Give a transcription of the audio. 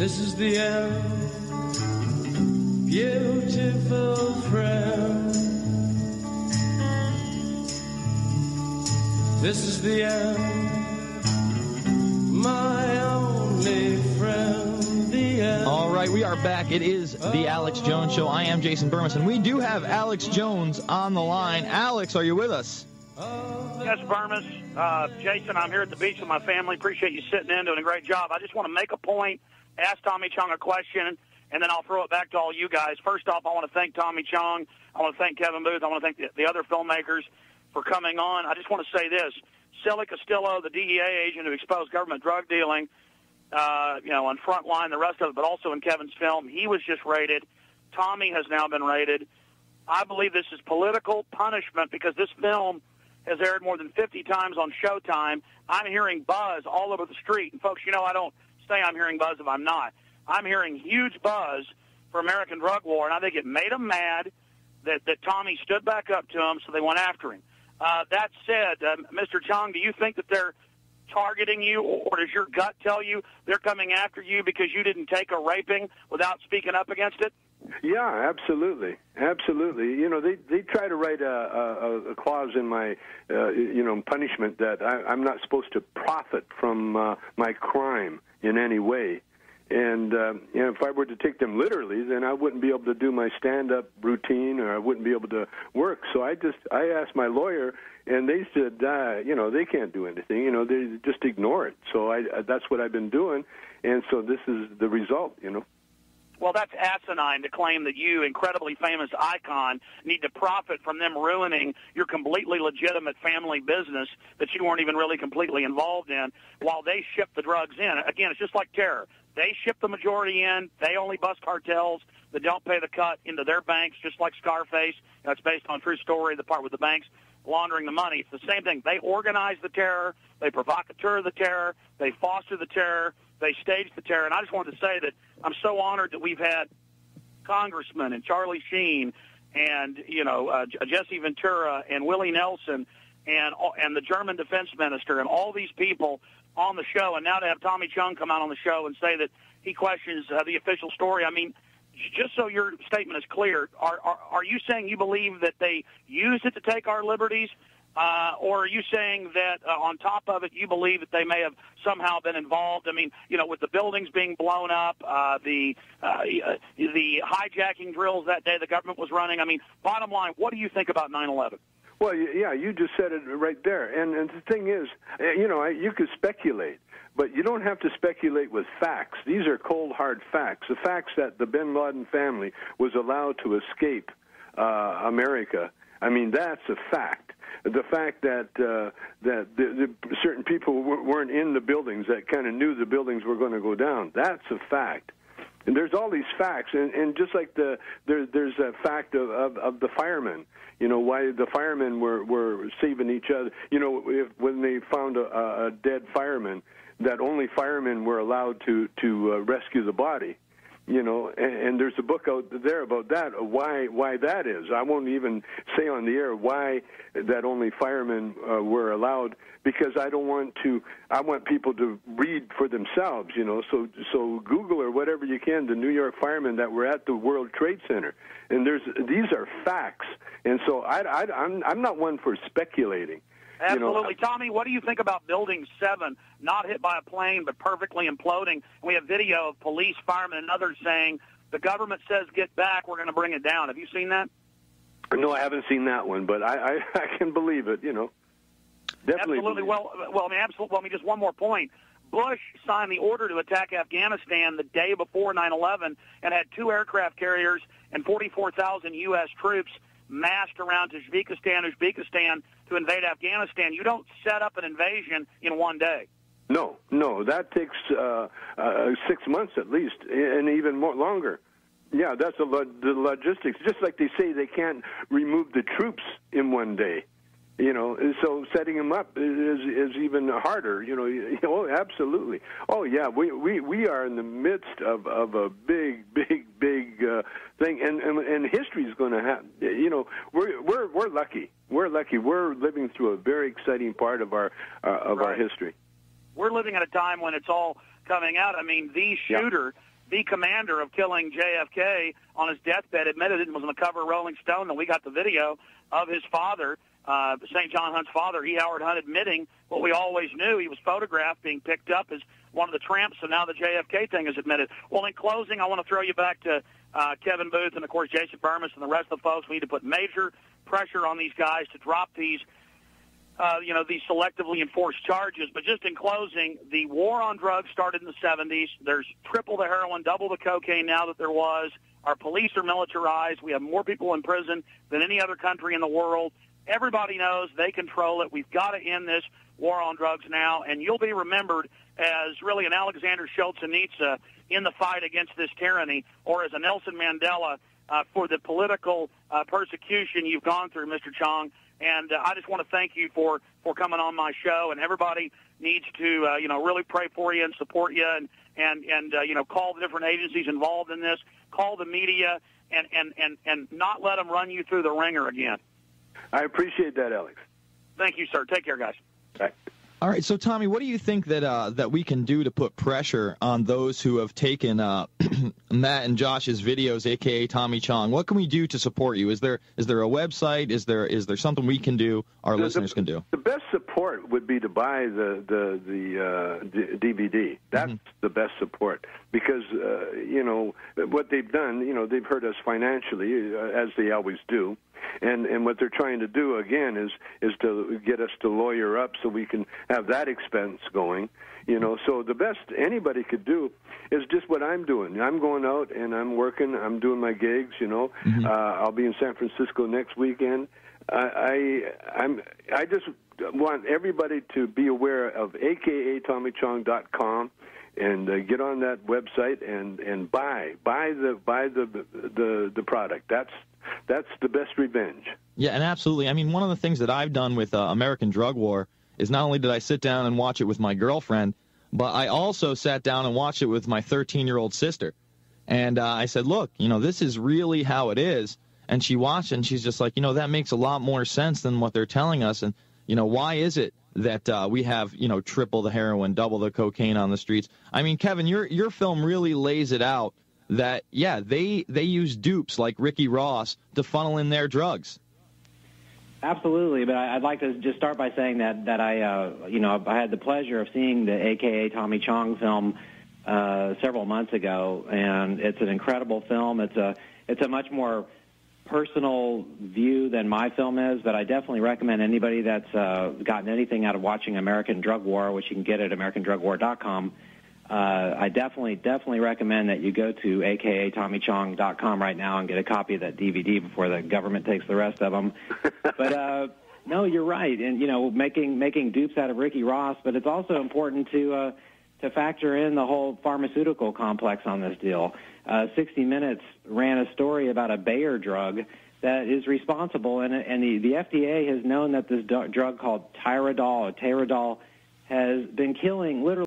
This is the end, beautiful friend. This is the end, my only friend, the end. All right, we are back. It is the Alex Jones Show. I am Jason Bermas, and we do have Alex Jones on the line. Alex, are you with us? Yes, Bermas. Jason, I'm here at the beach with my family. Appreciate you sitting in, doing a great job. I just want to make a point, ask Tommy Chong a question, and then I'll throw it back to all you guys. First off, I want to thank Tommy Chong. I want to thank Kevin Booth. I want to thank the other filmmakers for coming on. I just want to say this. Silly Castillo, the DEA agent who exposed government drug dealing, on Frontline, the rest of it, but also in Kevin's film, he was just raided. Tommy has now been raided. I believe this is political punishment because this film has aired more than 50 times on Showtime. I'm hearing buzz all over the street. And, folks, I don't say I'm hearing buzz if I'm not. I'm hearing huge buzz for American drug war, and I think it made them mad that Tommy stood back up to him, so they went after him. That said, Mr. Chong, do you think that they're targeting you, or does your gut tell you they're coming after you because you didn't take a raping without speaking up against it? Yeah, absolutely. Absolutely. They try to write a clause in my, punishment that I'm not supposed to profit from my crime in any way. And if I were to take them literally, then I wouldn't be able to do my stand-up routine, or I wouldn't be able to work. So I asked my lawyer, and they said, they can't do anything. They just ignore it. So that's what I've been doing, and so this is the result. Well, that's asinine to claim that you, incredibly famous icon, need to profit from them ruining your completely legitimate family business that you weren't even really completely involved in while they ship the drugs in. Again, it's just like terror. They ship the majority in. They only bust cartels that don't pay the cut into their banks, just like Scarface. That's based on a true story, the part with the banks laundering the money. It's the same thing. They organize the terror. They provocateur the terror. They foster the terror. They stage the terror. And I just wanted to say that I'm so honored that we've had congressmen and Charlie Sheen and, Jesse Ventura and Willie Nelson and the German defense minister and all these people on the show, and now to have Tommy Chong come out on the show and say that he questions the official story. I mean, just so your statement is clear, are you saying you believe that they used it to take our liberties, or are you saying that on top of it you believe that they may have somehow been involved? I mean, with the buildings being blown up, the hijacking drills that day the government was running. I mean, bottom line, what do you think about 9/11? Well, yeah, you just said it right there. And the thing is, you could speculate, but you don't have to speculate with facts. These are cold, hard facts. The facts that the bin Laden family was allowed to escape America, I mean, that's a fact. The fact that the certain people weren't in the buildings, that kind of knew the buildings were going to go down, that's a fact. And there's all these facts, and just like there's a fact of the firemen, why the firemen were saving each other. When they found a dead fireman, that only firemen were allowed to rescue the body. And there's a book out there about that, why that is. I won't even say on the air why that only firemen were allowed, because I want people to read for themselves, so Google or whatever you can, the New York firemen that were at the World Trade Center. And these are facts. And so I'm not one for speculating. Absolutely. Tommy, what do you think about Building 7, not hit by a plane but perfectly imploding? We have video of police, firemen, and others saying, the government says get back, we're going to bring it down. Have you seen that? No, I haven't seen that one, but I can believe it, Definitely. Absolutely. Well, just one more point. Bush signed the order to attack Afghanistan the day before 9/11 and had 2 aircraft carriers and 44,000 U.S. troops massed around Uzbekistan to invade Afghanistan. You don't set up an invasion in one day. No, that takes 6 months at least, and even more longer. Yeah, that's the logistics. Just like they say they can't remove the troops in one day. So setting them up is even harder. Oh, absolutely. Oh, yeah. We are in the midst of a big thing, and history is going to happen. We're lucky. We're lucky. We're living through a very exciting part of our our history. We're living at a time when it's all coming out. I mean, the shooter the commander of killing JFK on his deathbed admitted it and was on the cover of Rolling Stone, and we got the video of his father, St. John Hunt's father, E. Howard Hunt, admitting what we always knew. He was photographed being picked up as one of the tramps, so now the JFK thing is admitted. Well, in closing, I want to throw you back to Kevin Booth and, of course, Jason Bermas and the rest of the folks. We need to put major pressure on these guys to drop these these selectively enforced charges. But just in closing, the war on drugs started in the 70s. There's triple the heroin, double the cocaine now that there was. Our police are militarized. We have more people in prison than any other country in the world. Everybody knows they control it. We've got to end this war on drugs now, and you'll be remembered as really an Alexander Solzhenitsyn in the fight against this tyranny, or as a Nelson Mandela for the political persecution you've gone through, Mr. Chong. And I just want to thank you for coming on my show. And everybody needs to, really pray for you and support you, and call the different agencies involved in this, call the media, and not let them run you through the ringer again. I appreciate that, Alex. Thank you, sir. Take care, guys. Bye. All right, so Tommy, what do you think that we can do to put pressure on those who have taken Matt and Josh's videos, aka Tommy Chong? What can we do to support you? Is there a website? Is there something we can do? Our listeners can do. The best support would be to buy the DVD. That's the best support, because what they've done. They've hurt us financially, as they always do. And what they're trying to do, again, is to get us to lawyer up so we can have that expense going. So the best anybody could do is just what I'm doing. I'm going out and I'm working. I'm doing my gigs, I'll be in San Francisco next weekend. I just want everybody to be aware of akatommychong.com and get on that website and buy the product. That's the best revenge. Yeah, and absolutely. I mean, one of the things that I've done with American Drug War is not only did I sit down and watch it with my girlfriend, but I also sat down and watched it with my 13-year-old sister. And I said, look, this is really how it is. And she watched it, and she's just like, that makes a lot more sense than what they're telling us. And, why is it that we have, triple the heroin, double the cocaine on the streets? I mean, Kevin, your film really lays it out that, yeah, they use dupes like Ricky Ross to funnel in their drugs. Absolutely, but I'd like to just start by saying that I had the pleasure of seeing the AKA Tommy Chong film several months ago, and it's an incredible film. It's a much more personal view than my film is, but I definitely recommend anybody that's gotten anything out of watching American Drug War, which you can get at AmericanDrugWar.com. I definitely recommend that you go to akatommychong.com right now and get a copy of that DVD before the government takes the rest of them. But no, you're right, and making dupes out of Ricky Ross. But it's also important to factor in the whole pharmaceutical complex on this deal. 60 Minutes ran a story about a Bayer drug that is responsible, and the FDA has known that this drug called Tyradol has been killing literally